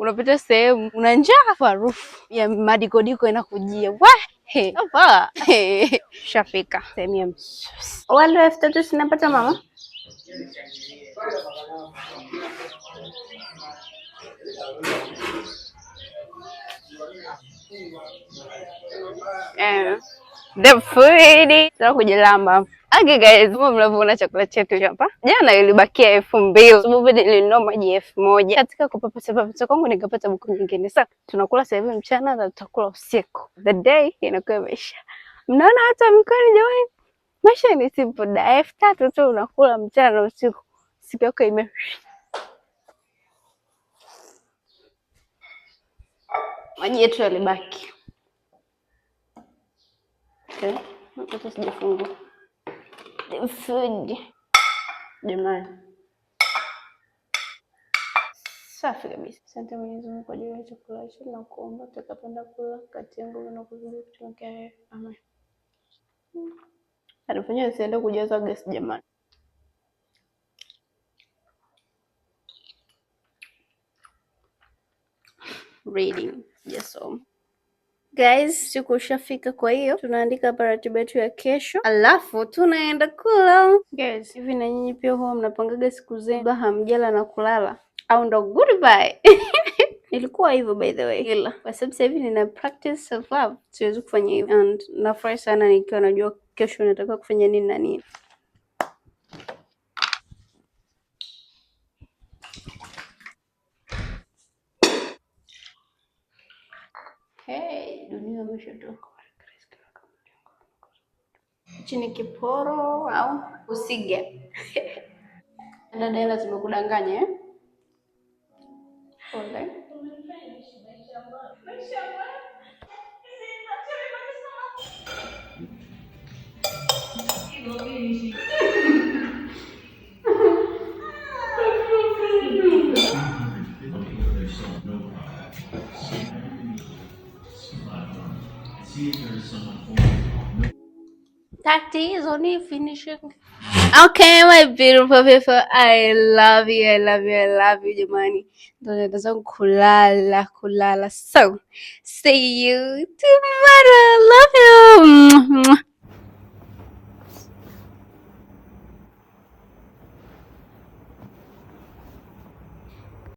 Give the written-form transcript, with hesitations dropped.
unapita sehemu una njaa, harufu ya madikodiko inakujia. Hapa shafika sehemu ya msosi. Wale 3,000 sinapata mama? The food. Sasa kujilamba. Okay guys, mnavyoona chakula chetu hapa. Jana ilibakia 2,000. Sababu nilinunua maji 1,000. Katika kupapasa kwangu nikapata buku nyingine. Sasa tunakula sasa hivi mchana na tutakula usiku. The day inakuwa imeisha. Mnaona hata mkoani jamani? Maisha ni simple. 3,000 tu unakula mchana na usiku. Siku yako ime maji yetu yalibaki. Okay. Hata sijafungua. The food. Jamani. Safi kabisa. Asante Mwenyezi Mungu kwa ajili ya chakula hicho na kuomba tutakapenda kula kati yangu na kuzidi kutumikia. Amen. Anafanya sienda kujaza gas jamani. Reading. Yes, so. Guys, siku ushafika, kwa hiyo tunaandika hapa ratiba yetu ya kesho. Alafu tunaenda kula. Guys, hivi na nyinyi pia huwa mnapangaga siku zenu hamjala na kulala au ndo goodbye? Ilikuwa hivyo by the way. Ila kwa sababu sasa hivi nina practice self love, siwezi kufanya hivyo. And nafurahi sana nikiwa najua kesho nataka kufanya nini na nini. Hey, dunia imeshatoka. Chini kiporo au usiga. Dada zimekudanganya eh? Pole. Tatizo ni finishing. Okay, my beautiful people, I love you, I love you, I love you jamani. Ndio naenda zangu kulala. So, see you tomorrow. Love you.